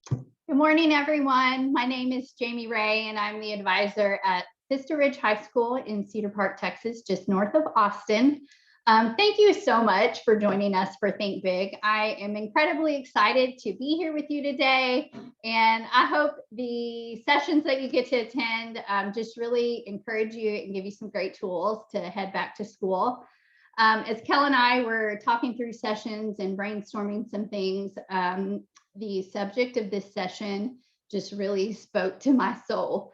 Good morning, everyone. My name is Jamie Ray, and I'm the advisor at Vista Ridge High School in Cedar Park, Texas, just north of Austin. Thank you so much for joining us for Think Big. I am incredibly excited to be here with you today, and I hope the sessions that you get to attend just really encourage you and give you some great tools to head back to school. As Kel and I were talking through sessions and brainstorming some things, the subject of this session just really spoke to my soul.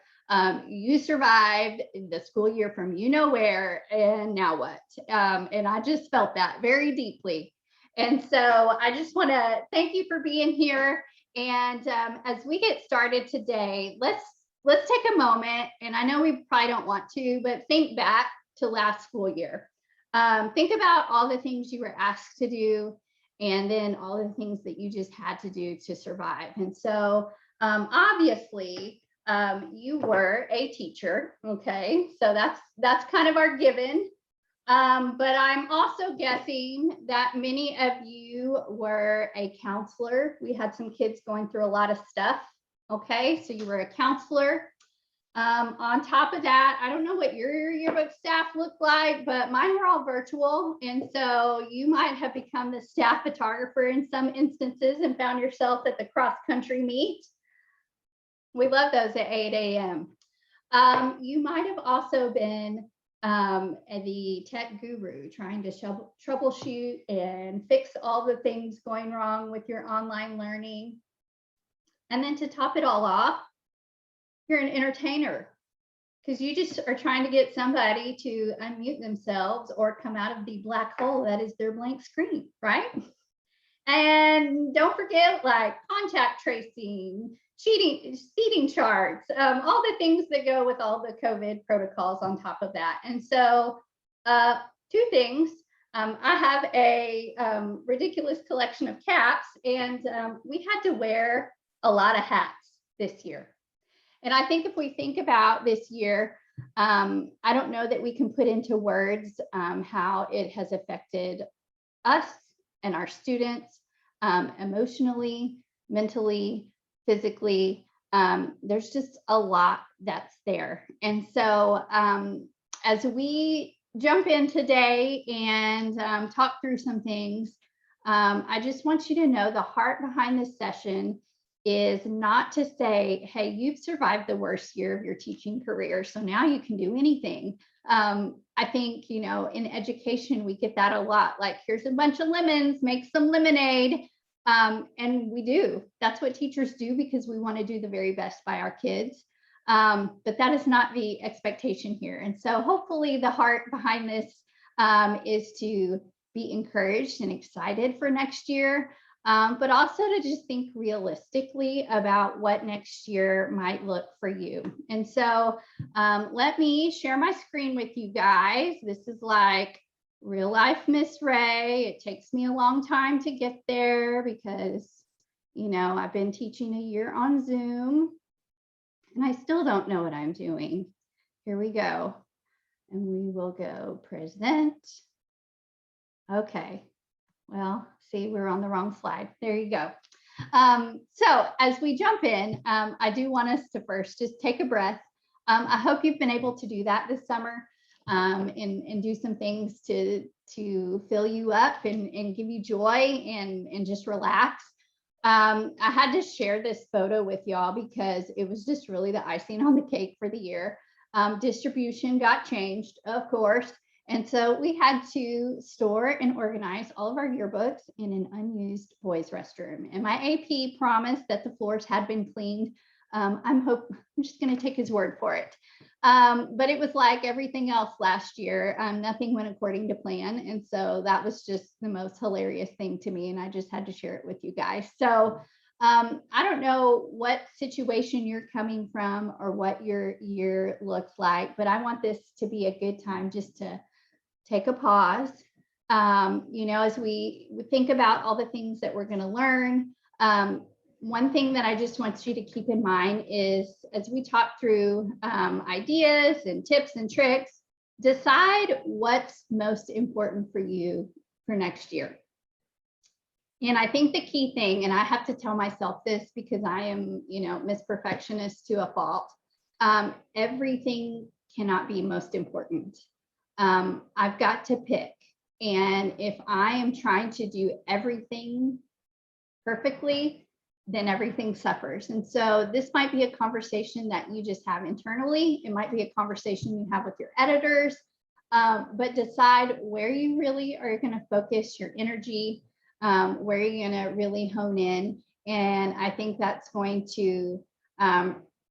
You survived the school year from you know where, and now what? And I just felt that very deeply. And so I just want to thank you for being here. And as we get started today, let's take a moment. And I know we probably don't want to, but think back to last school year. Think about all the things you were asked to do, and then all the things that you just had to do to survive. And so obviously you were a teacher, okay? So that's kind of our given. But I'm also guessing that many of you were a counselor. We had some kids going through a lot of stuff, okay? So you were a counselor. On top of that, I don't know what your yearbook staff looked like, but mine were all virtual. And so you might have become the staff photographer in some instances and found yourself at the cross-country meet. We love those at 8 a.m. You might have also been the tech guru trying to troubleshoot and fix all the things going wrong with your online learning. And then to top it all off, you're an entertainer, because you just are trying to get somebody to unmute themselves or come out of the black hole that is their blank screen, right? And don't forget, like, contact tracing, seating charts, all the things that go with all the COVID protocols on top of that. And so two things. I have a ridiculous collection of caps, and we had to wear a lot of hats this year. And I think if we think about this year, I don't know that we can put into words how it has affected us and our students emotionally, mentally, physically. There's just a lot that's there. And so as we jump in today and talk through some things, I just want you to know the heart behind this session is not to say, hey, you've survived the worst year of your teaching career, so now you can do anything. I think, you know, in education, we get that a lot. Like, here's a bunch of lemons, make some lemonade. And we do. That's what teachers do, because we want to do the very best by our kids. But that is not the expectation here. And so hopefully the heart behind this is to be encouraged and excited for next year. But also to just think realistically about what next year might look for you. And so let me share my screen with you guys. This is like real life Miss Ray. It takes me a long time to get there because, you know, I've been teaching a year on Zoom and I still don't know what I'm doing. Here we go. And we will go present. Okay. Well, see, we're on the wrong slide. There you go. So as we jump in, I do want us to first just take a breath. I hope you've been able to do that this summer and do some things to fill you up and give you joy and just relax. I had to share this photo with y'all because it was just really the icing on the cake for the year. Distribution got changed, of course. And so we had to store and organize all of our yearbooks in an unused boys' restroom. And my AP promised that the floors had been cleaned. I'm just going to take his word for it. But it was like everything else last year. Nothing went according to plan. And so that was just the most hilarious thing to me. And I just had to share it with you guys. So I don't know what situation you're coming from or what your year looks like, but I want this to be a good time just to take a pause. You know, as we think about all the things that we're going to learn, one thing that I just want you to keep in mind is, as we talk through ideas and tips and tricks, decide what's most important for you for next year. And I think the key thing, and I have to tell myself this because I am, Miss Perfectionist to a fault. Everything cannot be most important. I've got to pick. And if I am trying to do everything perfectly, then everything suffers. And so this might be a conversation that you just have internally. It might be a conversation you have with your editors, but decide where you really are going to focus your energy, where you're going to really hone in. And I think that's going to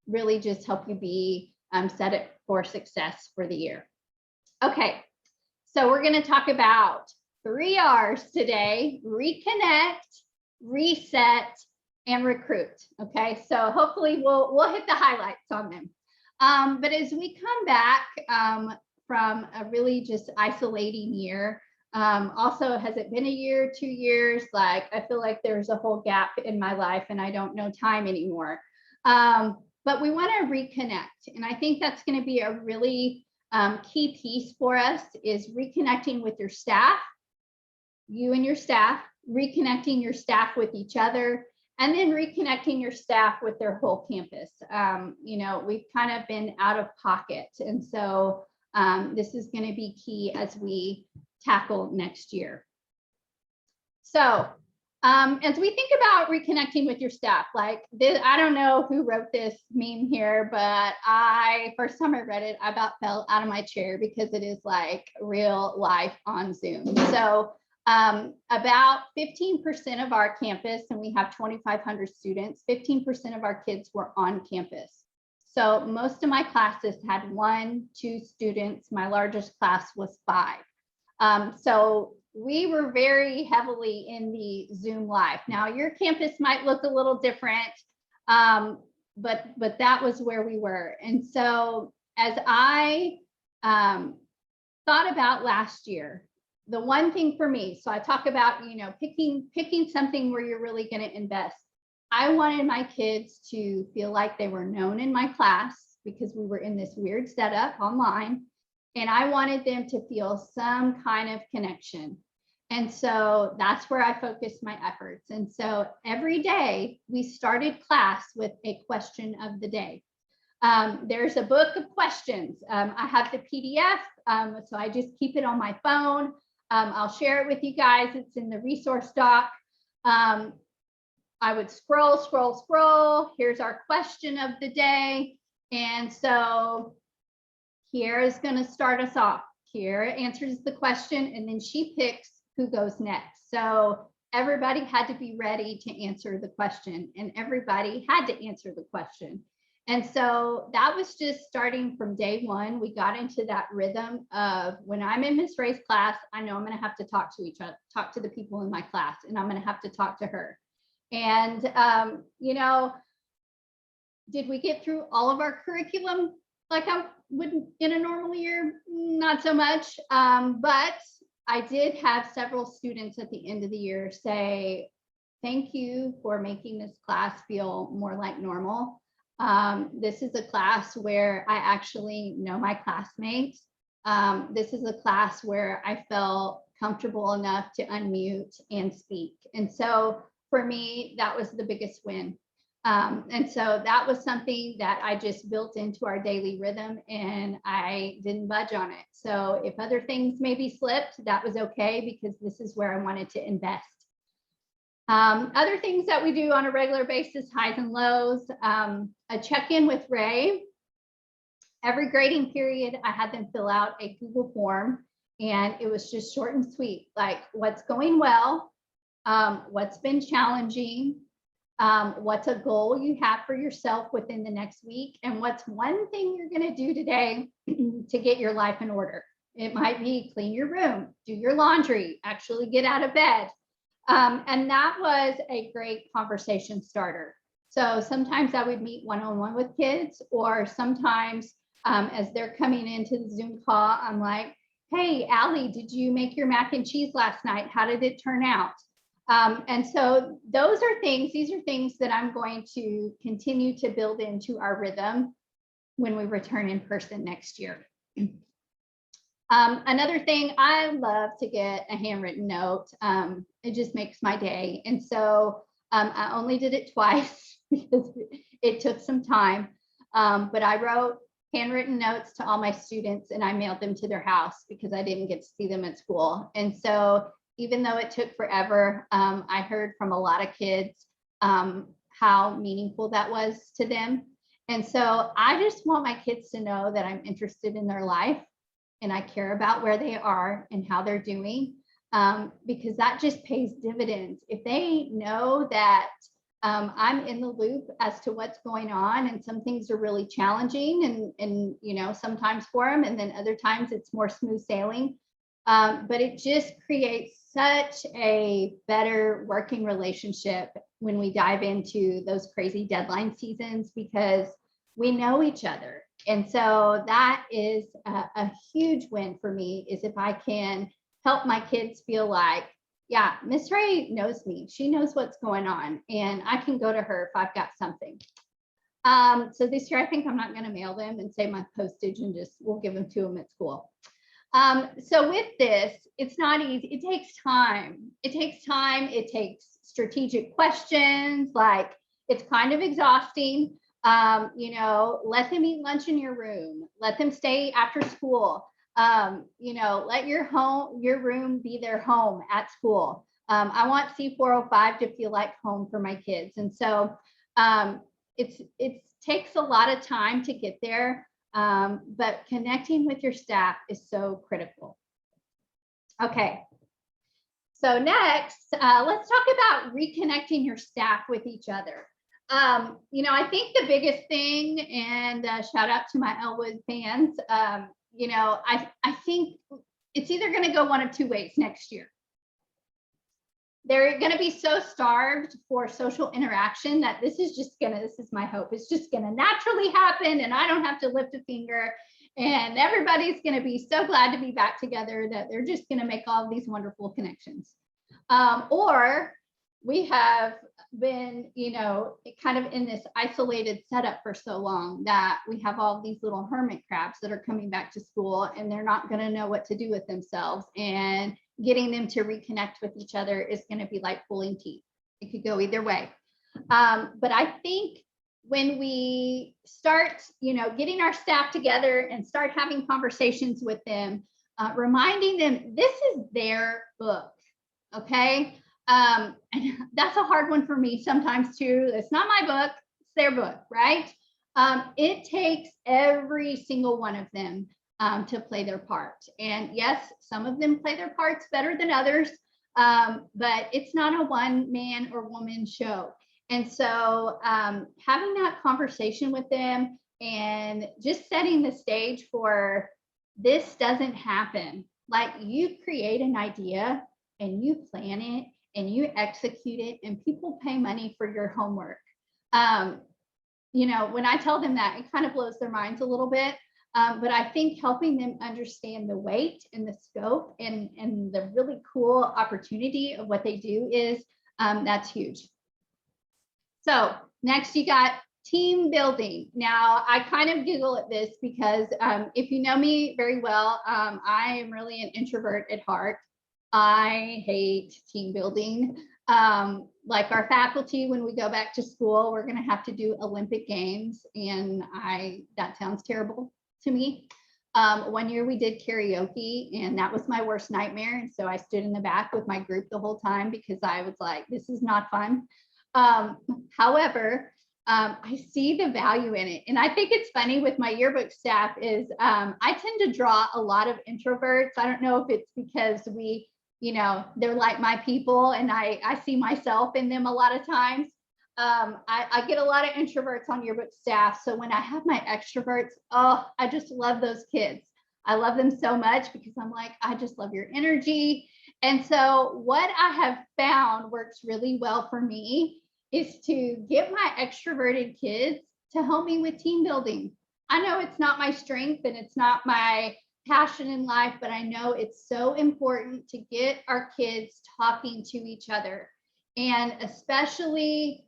really just help you be set it for success for the year. Okay, so we're going to talk about 3 R's today: reconnect, reset, and recruit. Okay, so hopefully we'll hit the highlights on them. But as we come back from a really just isolating year, also, has it been a year, 2 years? Like, I feel like there's a whole gap in my life and I don't know time anymore. But we want to reconnect. And I think that's going to be a really key piece for us, is reconnecting with your staff, you and your staff, reconnecting your staff with each other, and then reconnecting your staff with their whole campus. We've kind of been out of pocket. And so this is going to be key as we tackle next year. So as we think about reconnecting with your staff, like this, I don't know who wrote this meme here, but first time I read it, I about fell out of my chair because it is like real life on Zoom. So about 15% of our campus, and we have 2,500 students, 15% of our kids were on campus. So most of my classes had 1, 2 students. My largest class was 5. So we were very heavily in the Zoom life. Now your campus might look a little different, but that was where we were. And so as I thought about last year, the one thing for me, so I talk about, picking something where you're really going to invest. I wanted my kids to feel like they were known in my class because we were in this weird setup online. And I wanted them to feel some kind of connection. And so that's where I focused my efforts. And so every day we started class with a question of the day. There's a book of questions. I have the PDF, so I just keep it on my phone. I'll share it with you guys. It's in the resource doc. I would scroll. Here's our question of the day. And so Kiara is going to start us off. Kiara answers the question, and then she picks who goes next. So everybody had to be ready to answer the question, and everybody had to answer the question. And so that was just starting from day one. We got into that rhythm of, when I'm in Miss Ray's class, I know I'm going to have to talk to the people in my class, and I'm going to have to talk to her. And, did we get through all of our curriculum like I would in a normal year? Not so much. But I did have several students at the end of the year say, thank you for making this class feel more like normal. This is a class where I actually know my classmates. This is a class where I felt comfortable enough to unmute and speak. And so for me, that was the biggest win. And so that was something that I just built into our daily rhythm, and I didn't budge on it. So if other things maybe slipped, that was okay, because this is where I wanted to invest. Other things that we do on a regular basis, highs and lows, a check-in with Ray. Every grading period, I had them fill out a Google form, and it was just short and sweet, like what's going well, what's been challenging, what's a goal you have for yourself within the next week, and what's one thing you're going to do today to get your life in order. It might be clean your room, do your laundry, actually get out of bed. And that was a great conversation starter. So sometimes I would meet one-on-one with kids, or sometimes as they're coming into the Zoom call, I'm like, hey, Allie, did you make your mac and cheese last night? How did it turn out? And so these are things that I'm going to continue to build into our rhythm when we return in person next year. Another thing, I love to get a handwritten note. It just makes my day. And so I only did it twice because it took some time. But I wrote handwritten notes to all my students and I mailed them to their house because I didn't get to see them at school. And so even though it took forever, I heard from a lot of kids how meaningful that was to them. And so I just want my kids to know that I'm interested in their life and I care about where they are and how they're doing, because that just pays dividends. If they know that I'm in the loop as to what's going on, and some things are really challenging and you know, sometimes for them, and then other times it's more smooth sailing. But it just creates such a better working relationship when we dive into those crazy deadline seasons, because we know each other. And so that is a huge win for me, is if I can help my kids feel like, yeah, Miss Ray knows me. She knows what's going on and I can go to her if I've got something. So this year, I think I'm not going to mail them and save my postage and just we'll give them to them at school. So with this, it's not easy. It takes time. It takes time. It takes strategic questions. Like, it's kind of exhausting. You know, let them eat lunch in your room. Let them stay after school. You know, let your room be their home at school. I want C405 to feel like home for my kids. And so it takes a lot of time to get there. But connecting with your staff is so critical. Okay. So next, let's talk about reconnecting your staff with each other. You know, I think the biggest thing, and shout out to my Elwood fans, you know, I think it's either going to go one of two ways next year. They're going to be so starved for social interaction that this is my hope, it's just going to naturally happen and I don't have to lift a finger, and everybody's going to be so glad to be back together that they're just going to make all of these wonderful connections. Or we have been, you know, kind of in this isolated setup for so long that we have all these little hermit crabs that are coming back to school and they're not going to know what to do with themselves, and getting them to reconnect with each other is going to be like pulling teeth. It could go either way. But I think when we start, you know, getting our staff together and start having conversations with them, reminding them this is their book, okay? And that's a hard one for me sometimes too. It's not my book, it's their book, right? It takes every single one of them to play their part. And yes, some of them play their parts better than others, but it's not a one man or woman show. And so having that conversation with them and just setting the stage for this doesn't happen. Like, you create an idea and you plan it and you execute it, and people pay money for your homework. You know, when I tell them that, it kind of blows their minds a little bit. But I think helping them understand the weight and the scope and the really cool opportunity of what they do is, that's huge. So next, you got team building. Now, I kind of giggle at this because if you know me very well, I am really an introvert at heart. I hate team building. Like our faculty, when we go back to school, we're going to have to do Olympic Games, and that sounds terrible to me. One year we did karaoke, and that was my worst nightmare. And so I stood in the back with my group the whole time because I was like, this is not fun. However, I see the value in it. And I think it's funny with my yearbook staff is I tend to draw a lot of introverts. I don't know if it's because you know, they're like my people and I see myself in them a lot of times. I get a lot of introverts on yearbook staff. So when I have my extroverts, oh, I just love those kids. I love them so much because I'm like, I just love your energy. And so what I have found works really well for me is to get my extroverted kids to help me with team building. I know it's not my strength and it's not my passion in life, but I know it's so important to get our kids talking to each other. And especially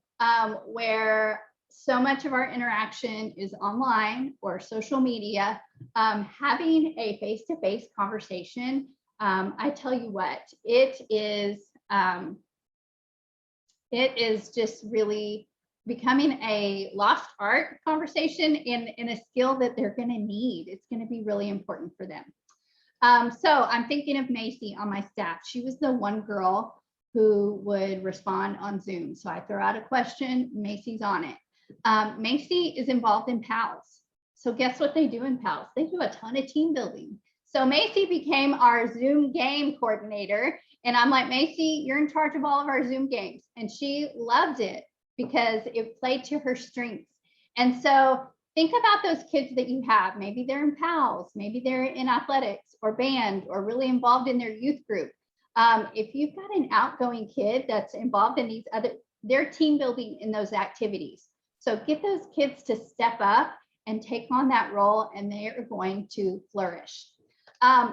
where so much of our interaction is online or social media, having a face-to-face conversation, I tell you what, it is just really becoming a lost art conversation in a skill that they're going to need. It's going to be really important for them. So I'm thinking of Macy on my staff. She was the one girl who would respond on Zoom. So I throw out a question, Macy's on it. Macy is involved in PALS. So guess what they do in PALS? They do a ton of team building. So Macy became our Zoom game coordinator. And I'm like, Macy, you're in charge of all of our Zoom games. And she loved it because it played to her strengths. And so think about those kids that you have. Maybe they're in PALS, maybe they're in athletics or band or really involved in their youth group. If you've got an outgoing kid that's involved in these other, they're team building in those activities. So get those kids to step up and take on that role, and they are going to flourish.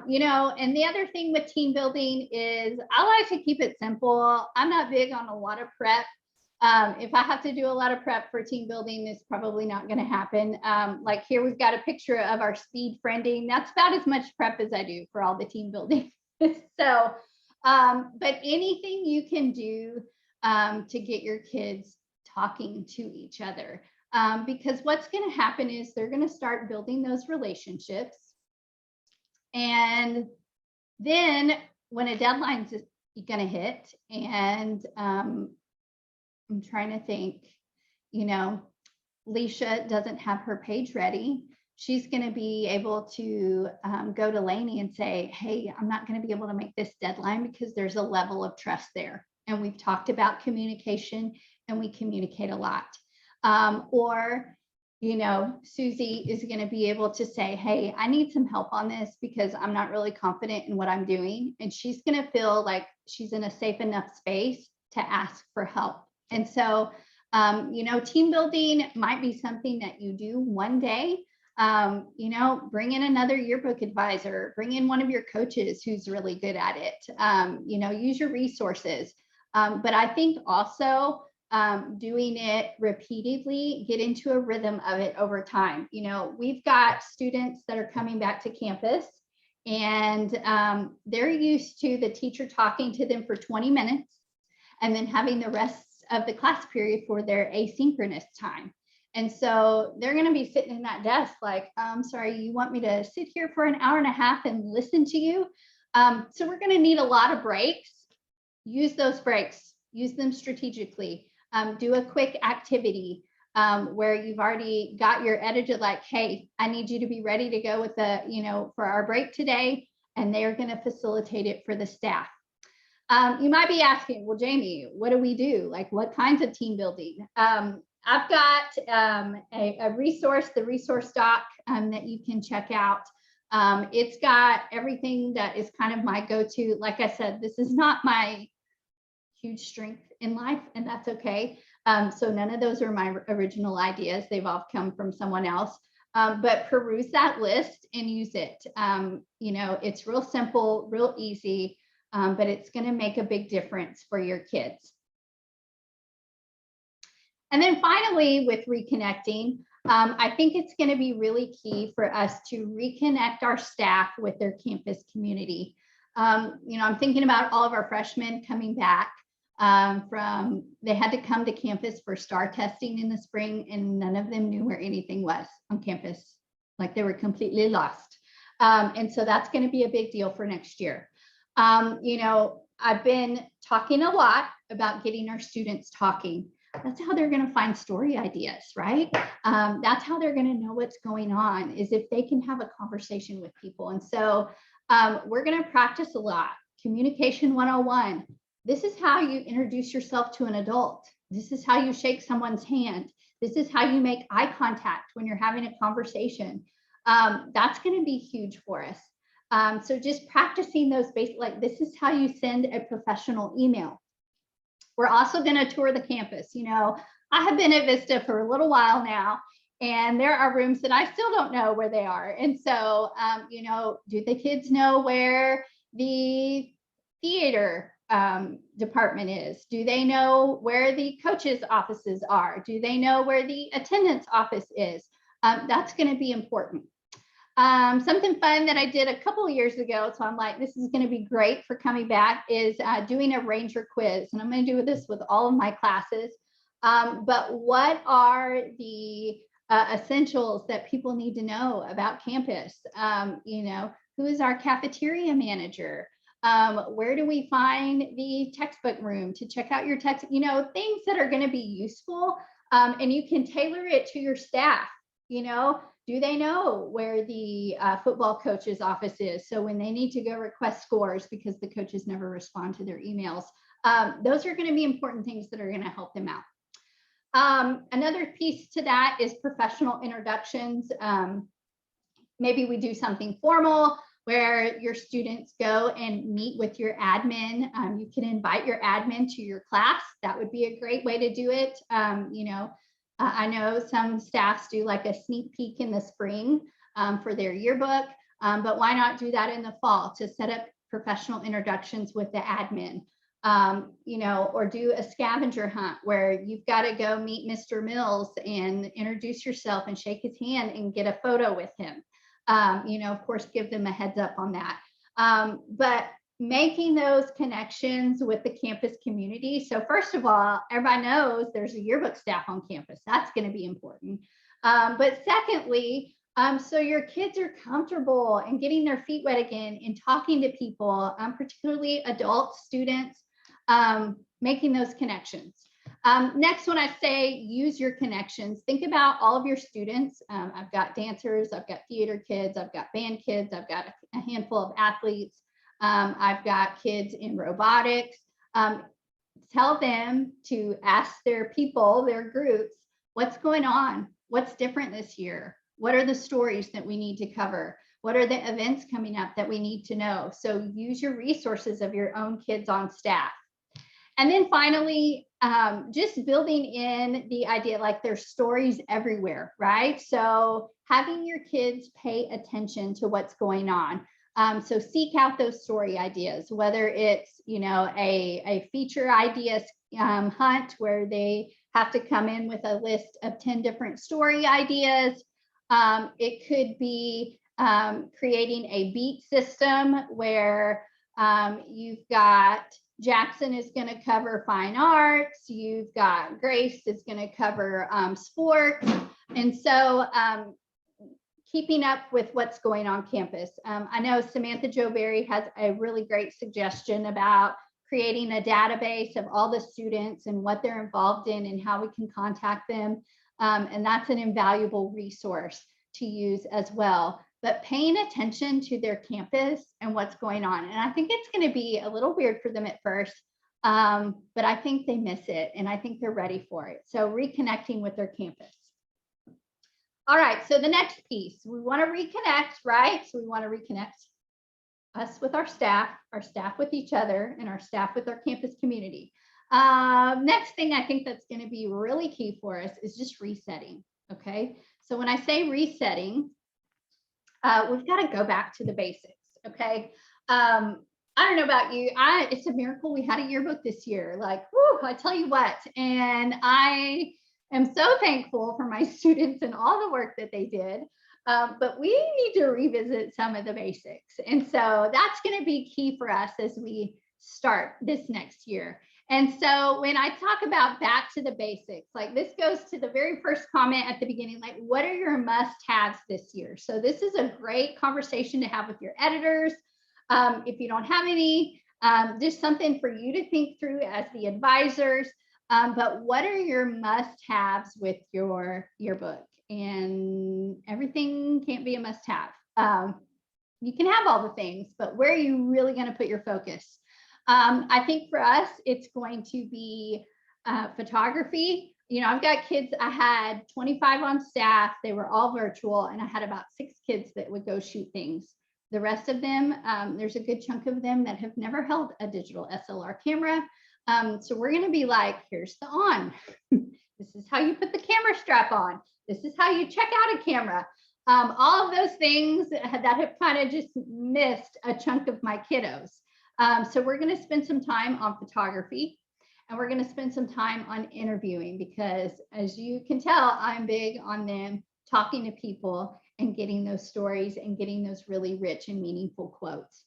You know, and the other thing with team building is I like to keep it simple. I'm not big on a lot of prep. If I have to do a lot of prep for team building, it's probably not going to happen. Like here, we've got a picture of our speed friending. That's about as much prep as I do for all the team building. So, but anything you can do to get your kids talking to each other, because what's going to happen is they're going to start building those relationships. And then when a deadline's going to hit, and I'm trying to think, you know, Leisha doesn't have her page ready. She's going to be able to go to Lainey and say, hey, I'm not going to be able to make this deadline because there's a level of trust there. And we've talked about communication, and we communicate a lot. Or, you know, Susie is going to be able to say, hey, I need some help on this because I'm not really confident in what I'm doing. And she's going to feel like she's in a safe enough space to ask for help. And so, you know, team building might be something that you do one day. You know, bring in another yearbook advisor, bring in one of your coaches who's really good at it. You know, use your resources. But I think also doing it repeatedly, get into a rhythm of it over time. You know, we've got students that are coming back to campus, and they're used to the teacher talking to them for 20 minutes and then having the rest of the class period for their asynchronous time. And so they're going to be sitting in that desk like, sorry, you want me to sit here for an hour and a half and listen to you? So we're going to need a lot of breaks. Use those breaks, use them strategically. Do a quick activity where you've already got your editor like, hey, I need you to be ready to go with the, you know, for our break today. And they're going to facilitate it for the staff. You might be asking, well, Jamie, what do we do? Like, what kinds of team building? I've got a resource, the resource doc that you can check out. It's got everything that is kind of my go-to. Like I said, this is not my huge strength in life, and that's okay. So none of those are my original ideas. They've all come from someone else. But peruse that list and use it. You know, it's real simple, real easy, but it's going to make a big difference for your kids. And then finally, with reconnecting, I think it's going to be really key for us to reconnect our staff with their campus community. You know, I'm thinking about all of our freshmen coming back they had to come to campus for STAR testing in the spring, and none of them knew where anything was on campus. Like, they were completely lost. And so that's going to be a big deal for next year. You know, I've been talking a lot about getting our students talking. That's how they're going to find story ideas, right? That's how they're going to know what's going on, is if they can have a conversation with people. And so we're going to practice a lot. Communication 101. This is how you introduce yourself to an adult. This is how you shake someone's hand. This is how you make eye contact when you're having a conversation. That's going to be huge for us. So just practicing those basic, like, this is how you send a professional email. We're also going to tour the campus. You know, I have been at Vista for a little while now, and there are rooms that I still don't know where they are. And so, you know, do the kids know where the theater department is? Do they know where the coaches' offices are? Do they know where the attendance office is? That's going to be important. Something fun that I did a couple of years ago, so I'm like, this is going to be great for coming back, is doing a ranger quiz. And I'm going to do this with all of my classes. But what are the essentials that people need to know about campus? Who is our cafeteria manager? Where do we find the textbook room to check out your text? Things that are going to be useful, and you can tailor it to your staff. Do they know where the football coach's office is? So when they need to go request scores because the coaches never respond to their emails, those are going to be important things that are going to help them out. Another piece to that is professional introductions. Maybe we do something formal where your students go and meet with your admin. You can invite your admin to your class. That would be a great way to do it. I know some staffs do like a sneak peek in the spring for their yearbook, but why not do that in the fall to set up professional introductions with the admin? Or do a scavenger hunt where you've got to go meet Mr. Mills and introduce yourself and shake his hand and get a photo with him. Of course, give them a heads up on that. But making those connections with the campus community. So first of all, everybody knows there's a yearbook staff on campus. That's going to be important. But secondly, so your kids are comfortable and getting their feet wet again and talking to people, particularly adult students, making those connections. Next, when I say use your connections, think about all of your students. I've got dancers, I've got theater kids, I've got band kids, I've got a handful of athletes. I've got kids in robotics. Tell them to ask their people, their groups, what's going on? What's different this year? What are the stories that we need to cover? What are the events coming up that we need to know? So use your resources of your own kids on staff. And then finally, just building in the idea like there's stories everywhere, right? So having your kids pay attention to what's going on. So seek out those story ideas, whether it's, a feature ideas hunt where they have to come in with a list of 10 different story ideas. It could be creating a beat system where you've got Jackson is going to cover fine arts. You've got Grace is going to cover sports. And so keeping up with what's going on campus. I know Samantha Jo Berry has a really great suggestion about creating a database of all the students and what they're involved in and how we can contact them. And that's an invaluable resource to use as well. But paying attention to their campus and what's going on. And I think it's going to be a little weird for them at first, but I think they miss it and I think they're ready for it. So reconnecting with their campus. All right, so the next piece, we want to reconnect, right? So we want to reconnect us with our staff with each other, and our staff with our campus community. Next thing I think that's going to be really key for us is just resetting, okay? So when I say resetting, we've got to go back to the basics, okay? I don't know about you, it's a miracle we had a yearbook this year. Like, whoo, I tell you what, and I am so thankful for my students and all the work that they did. But we need to revisit some of the basics. And so that's going to be key for us as we start this next year. And so when I talk about back to the basics, like this goes to the very first comment at the beginning, like what are your must-haves this year? So this is a great conversation to have with your editors. If you don't have any, just something for you to think through as the advisors. But what are your must-haves with your yearbook? And everything can't be a must-have. You can have all the things, but where are you really going to put your focus? I think for us, it's going to be photography. I've got kids, I had 25 on staff. They were all virtual, and I had about 6 kids that would go shoot things. The rest of them, there's a good chunk of them that have never held a digital SLR camera. So we're going to be like, here's the on. This is how you put the camera strap on. This is how you check out a camera. All of those things that have kind of just missed a chunk of my kiddos. So we're going to spend some time on photography, and we're going to spend some time on interviewing, because as you can tell, I'm big on them talking to people and getting those stories and getting those really rich and meaningful quotes.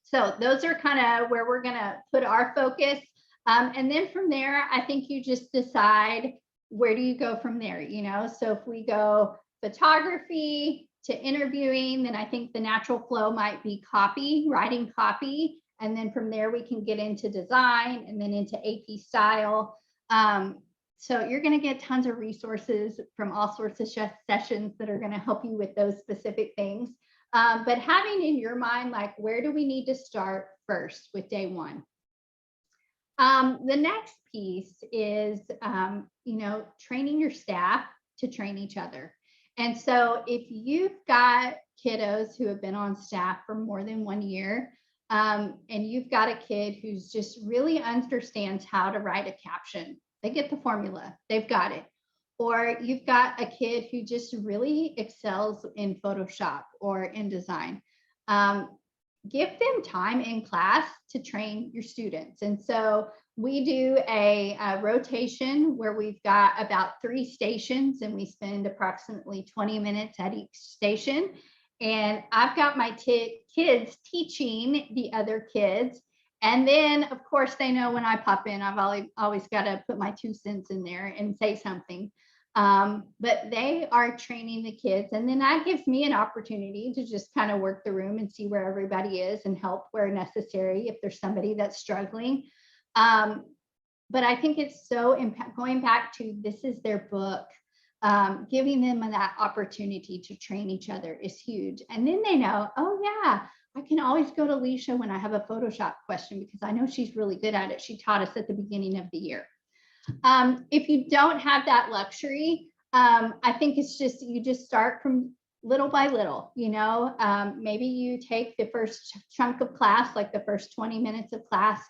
So those are kind of where we're going to put our focus. And then from there, I think you just decide, where do you go from there? You know, so if we go photography to interviewing, then I think the natural flow might be copy, writing copy. And then from there, we can get into design and then into AP style. So you're going to get tons of resources from all sorts of sessions that are going to help you with those specific things. But having in your mind, like, where do we need to start first with day one? The next piece is, you know, training your staff to train each other. And so if you've got kiddos who have been on staff for more than 1 year, and you've got a kid who's just really understands how to write a caption, they get the formula, they've got it. Or you've got a kid who just really excels in Photoshop or in design. Give them time in class to train your students. And so we do a rotation where we've got about 3 stations and we spend approximately 20 minutes at each station. And I've got my kids teaching the other kids. And then, of course, they know when I pop in, I've always got to put my 2 cents in there and say something. But they are training the kids. And then that gives me an opportunity to just kind of work the room and see where everybody is and help where necessary if there's somebody that's struggling. But I think it's so going back to, this is their book. Giving them that opportunity to train each other is huge. And then they know, oh yeah, I can always go to Alicia when I have a Photoshop question because I know she's really good at it. She taught us at the beginning of the year. If you don't have that luxury, I think it's just, you just start from little by little, you know, maybe you take the first chunk of class, like the first 20 minutes of class,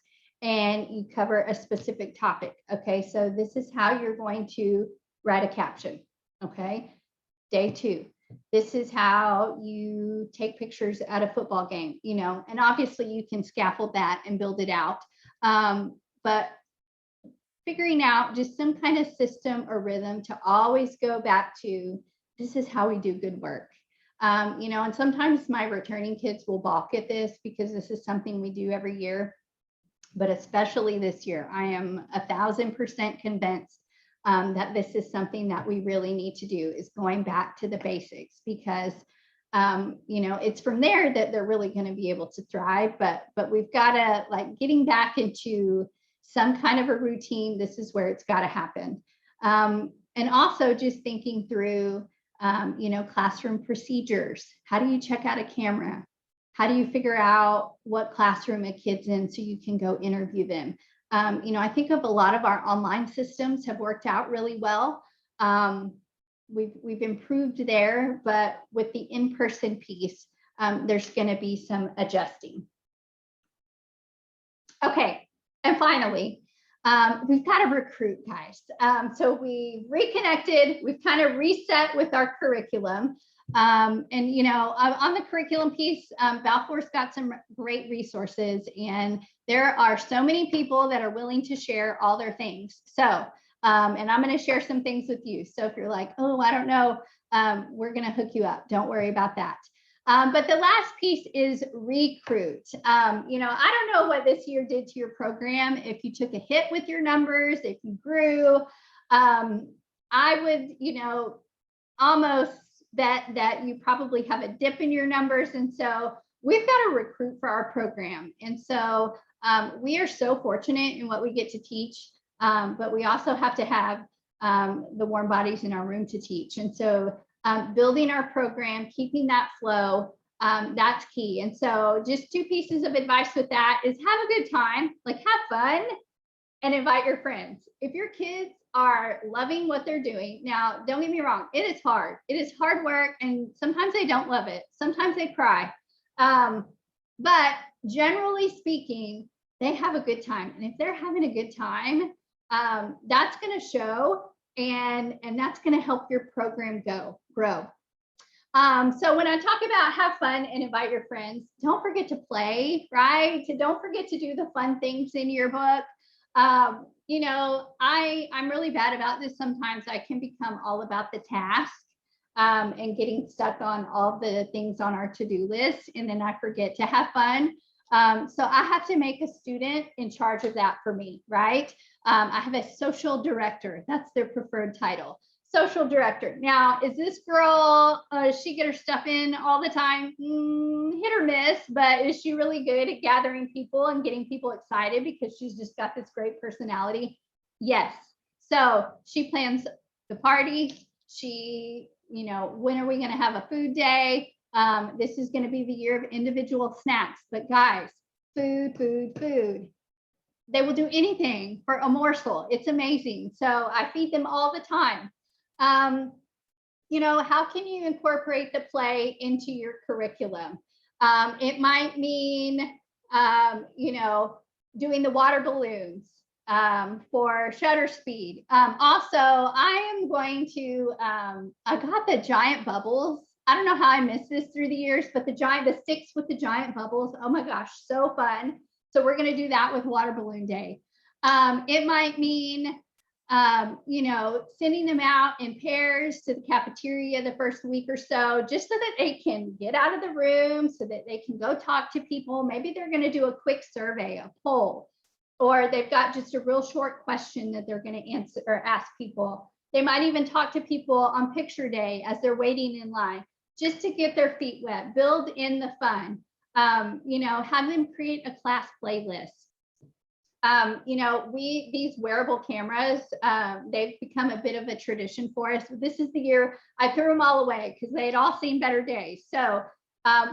and you cover a specific topic. Okay, so this is how you're going to write a caption. Okay, day 2, this is how you take pictures at a football game, you know, and obviously you can scaffold that and build it out. But figuring out just some kind of system or rhythm to always go back to, this is how we do good work. You know, and sometimes my returning kids will balk at this because this is something we do every year, but especially this year, I am 1000% convinced that this is something that we really need to do, is going back to the basics, because you know, it's from there that they're really going to be able to thrive. But we've got to, like, getting back into some kind of a routine. This is where it's got to happen. And also just thinking through, you know, classroom procedures. How do you check out a camera? How do you figure out what classroom a kid's in so you can go interview them? You know, I think of a lot of our online systems have worked out really well. We've improved there, but with the in-person piece, there's going to be some adjusting. Okay, and finally, we've got to recruit, guys. So we reconnected, we've kind of reset with our curriculum. And, you know, on the curriculum piece, Balfour's got some great resources, and there are so many people that are willing to share all their things. So, and I'm going to share some things with you. So if you're like, oh, I don't know, we're going to hook you up. Don't worry about that. But the last piece is recruit. You know, I don't know what this year did to your program. If you took a hit with your numbers, if you grew, I would, you know, almost bet that you probably have a dip in your numbers. And so we've got to recruit for our program. And so we are so fortunate in what we get to teach, but we also have to have the warm bodies in our room to teach. And so building our program, keeping that flow, that's key. And so just 2 pieces of advice with that is have a good time, like have fun, and invite your friends. If your kids are loving what they're doing, now don't get me wrong, it is hard. It is hard work, and sometimes they don't love it. Sometimes they cry. But generally speaking, they have a good time. And if they're having a good time, that's going to show, and that's going to help your program grow. So when I talk about have fun and invite your friends, don't forget to play, right? Don't forget to do the fun things in your book. You know, I'm really bad about this. Sometimes I can become all about the task. and getting stuck on all the things on our to-do list. And then I forget to have fun. So I have to make a student in charge of that for me, right? I have a social director. That's their preferred title. Social director. Now, is this girl, she get her stuff in all the time? Hit or miss, but is she really good at gathering people and getting people excited because she's just got this great personality? Yes. So she plans the party. She, when are we going to have a food day? This is going to be the year of individual snacks, but guys, food. They will do anything for a morsel. It's amazing. So I feed them all the time. How can you incorporate the play into your curriculum? It might mean, doing the water balloons for shutter speed. Also, I am going to, I got the giant bubbles. I don't know how I missed this through the years, but the sticks with the giant bubbles. Oh my gosh, so fun. So we're going to do that with water balloon day. It might mean, sending them out in pairs to the cafeteria the first week or so, just so that they can get out of the room, so that they can go talk to people. Maybe they're going to do a quick survey, a poll, or they've got just a real short question that they're going to answer or ask people. They might even talk to people on picture day as they're waiting in line, just to get their feet wet, build in the fun, have them create a class playlist. These wearable cameras, they've become a bit of a tradition for us. This is the year I threw them all away because they had all seen better days. So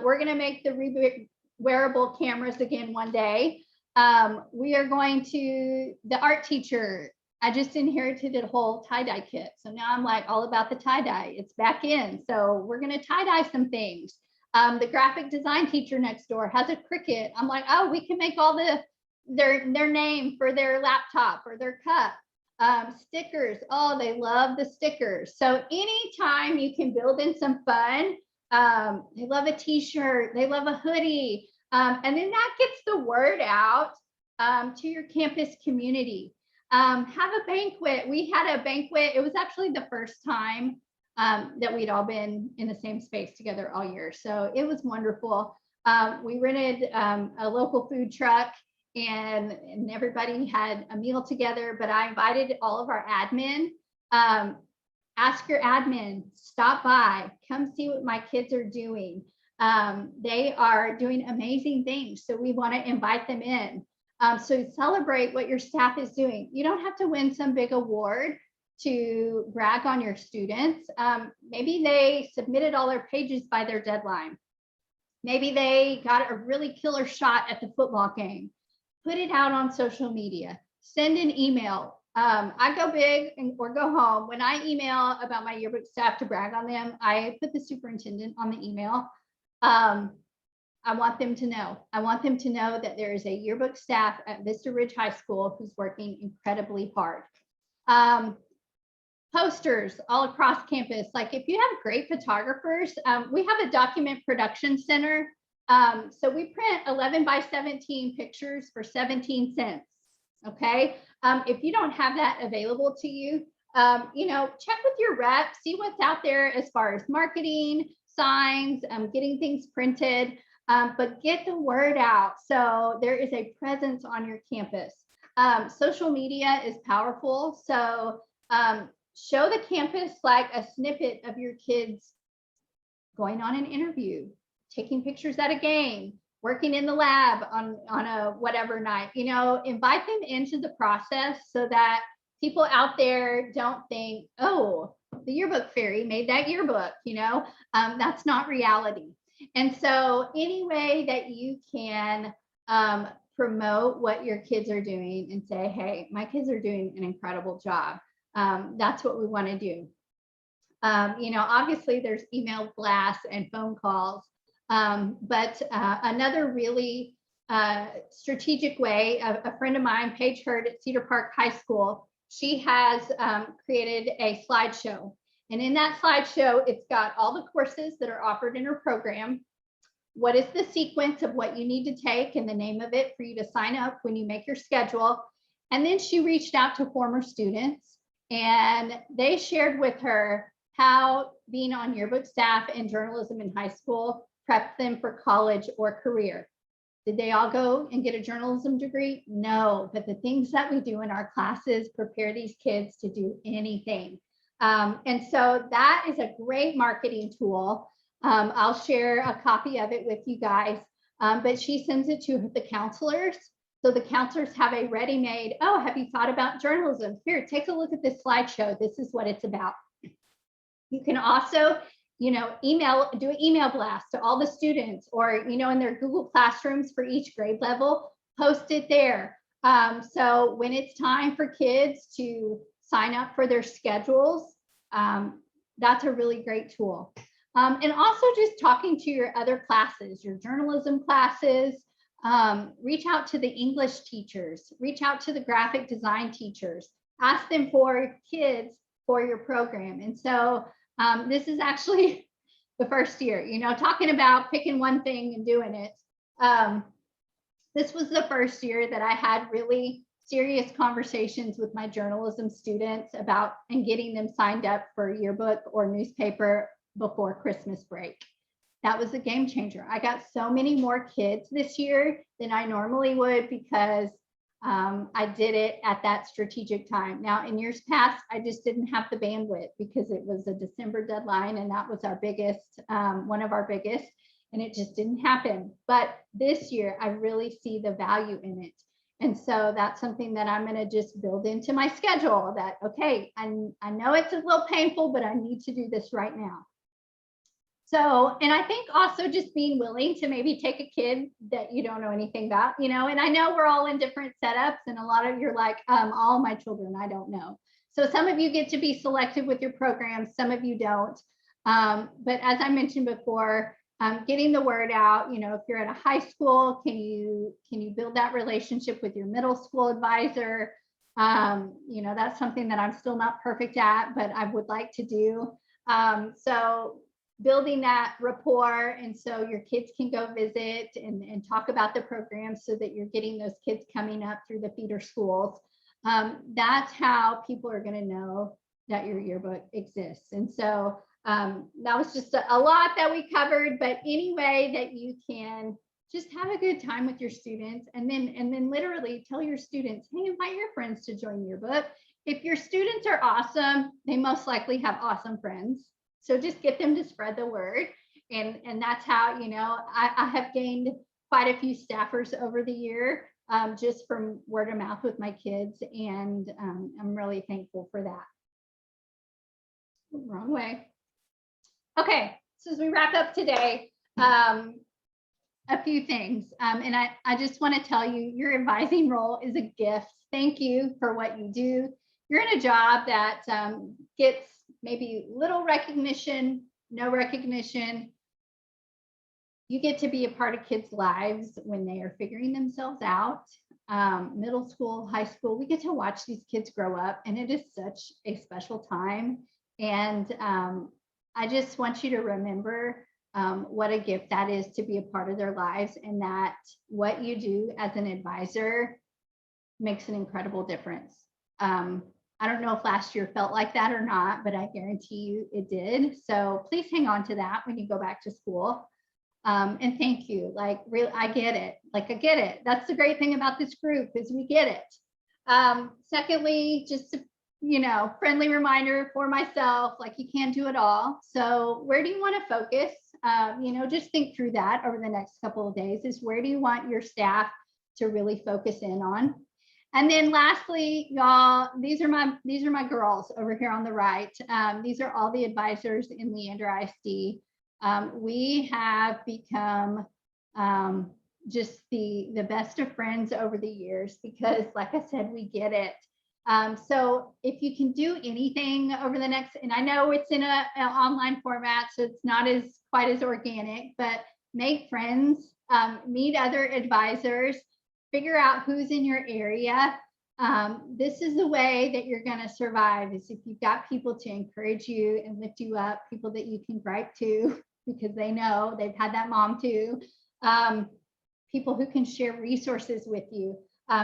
we're going to make the wearable cameras again one day. We are going to, the art teacher, I just inherited a whole tie-dye kit. So now I'm like all about the tie-dye. It's back in. So we're going to tie-dye some things. The graphic design teacher next door has a Cricut. I'm like, oh, we can make all their name for their laptop or their cup. Stickers. Oh, they love the stickers. So anytime you can build in some fun, they love a t-shirt, they love a hoodie. And then that gets the word out to your campus community. Have a banquet. We had a banquet. It was actually the first time that we'd all been in the same space together all year. So it was wonderful. We rented a local food truck and everybody had a meal together, but I invited all of our admin. Ask your admin, stop by, come see what my kids are doing. They are doing amazing things. So we want to invite them in. So celebrate what your staff is doing. You don't have to win some big award to brag on your students. Maybe they submitted all their pages by their deadline. Maybe they got a really killer shot at the football game. Put it out on social media. Send an email. I go big or go home. When I email about my yearbook staff to brag on them, I put the superintendent on the email. I want them to know. I want them to know that there is a yearbook staff at Vista Ridge High School who's working incredibly hard. Posters all across campus. Like if you have great photographers, we have a document production center. So we print 11 by 17 pictures for 17 cents. Okay. If you don't have that available to you, check with your rep, see what's out there as far as marketing, signs, getting things printed, but get the word out. So there is a presence on your campus. Social media is powerful. So show the campus like a snippet of your kids going on an interview, taking pictures at a game, working in the lab on a whatever night, invite them into the process so that people out there don't think, oh, the yearbook fairy made that yearbook, that's not reality. And so any way that you can promote what your kids are doing and say, hey, my kids are doing an incredible job. That's what we want to do. Obviously there's email blasts and phone calls. But another really strategic way, a friend of mine, Paige Hurd at Cedar Park High School, she has created a slideshow. And in that slideshow, it's got all the courses that are offered in her program. What is the sequence of what you need to take and the name of it for you to sign up when you make your schedule. And then she reached out to former students and they shared with her how being on yearbook staff and journalism in high school prepped them for college or career. Did they all go and get a journalism degree? No, but the things that we do in our classes prepare these kids to do anything. And so that is a great marketing tool. I'll share a copy of it with you guys, but she sends it to the counselors. So the counselors have a ready-made, oh, have you thought about journalism? Here, take a look at this slideshow. This is what it's about. You can also, do an email blast to all the students, or, in their Google Classrooms for each grade level, post it there. So when it's time for kids to sign up for their schedules, that's a really great tool. And also just talking to your other classes, your journalism classes, reach out to the English teachers, reach out to the graphic design teachers, ask them for kids for your program. And so this is actually the first year, talking about picking one thing and doing it. This was the first year that I had really serious conversations with my journalism students about and getting them signed up for yearbook or newspaper before Christmas break. That was a game changer. I got so many more kids this year than I normally would because I did it at that strategic time. Now, in years past, I just didn't have the bandwidth because it was a December deadline, and that was our biggest, one of our biggest, and it just didn't happen. But this year, I really see the value in it. And so that's something that I'm going to just build into my schedule that, okay, I know it's a little painful, but I need to do this right now. So, and I think also just being willing to maybe take a kid that you don't know anything about, and I know we're all in different setups, and a lot of you're like, all my children, I don't know. So some of you get to be selective with your programs, some of you don't. But as I mentioned before, getting the word out, if you're at a high school, can you build that relationship with your middle school advisor? That's something that I'm still not perfect at, but I would like to do. So building that rapport, and so your kids can go visit and talk about the program so that you're getting those kids coming up through the feeder schools. That's how people are going to know that your yearbook exists. And so that was just a lot that we covered, but any way that you can just have a good time with your students, and then literally tell your students, hey, invite your friends to join yearbook. If your students are awesome, they most likely have awesome friends. So just get them to spread the word. And that's how, I have gained quite a few staffers over the year just from word of mouth with my kids. And I'm really thankful for that. Wrong way. Okay, so as we wrap up today, a few things. And I just want to tell you, your advising role is a gift. Thank you for what you do. You're in a job that gets maybe little recognition, no recognition. You get to be a part of kids' lives when they are figuring themselves out. Middle school, high school, we get to watch these kids grow up, and it is such a special time. And I just want you to remember what a gift that is to be a part of their lives, and that what you do as an advisor makes an incredible difference. I don't know if last year felt like that or not, but I guarantee you it did. So please hang on to that when you go back to school. And thank you. Like, really, I get it. Like, I get it. That's the great thing about this group is we get it. Secondly, just a, friendly reminder for myself, like, you can't do it all. So where do you want to focus? Just think through that over the next couple of days, is where do you want your staff to really focus in on? And then lastly, y'all, these are my girls over here on the right. These are all the advisors in Leander ISD. We have become just the best of friends over the years because, like I said, we get it. So if you can do anything over the next, and I know it's in an online format, so it's not quite as organic, but make friends, meet other advisors, figure out who's in your area. This is the way that you're going to survive, is if you've got people to encourage you and lift you up, people that you can gripe to because they know they've had that mom too, people who can share resources with you.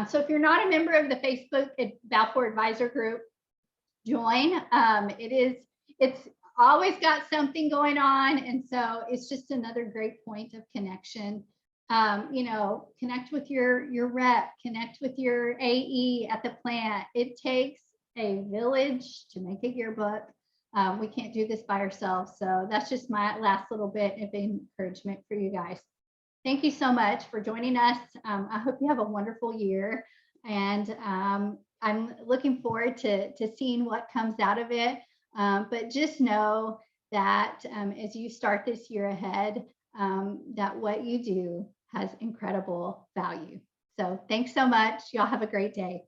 So if you're not a member of the Facebook Balfour Advisor Group, join. It's always got something going on. And so it's just another great point of connection. Connect with your rep, connect with your AE at the plant. It takes a village to make a yearbook. We can't do this by ourselves. So that's just my last little bit of encouragement for you guys. Thank you so much for joining us. I hope you have a wonderful year. And I'm looking forward to seeing what comes out of it. But just know that as you start this year ahead, that what you do has incredible value. So thanks so much. Y'all have a great day.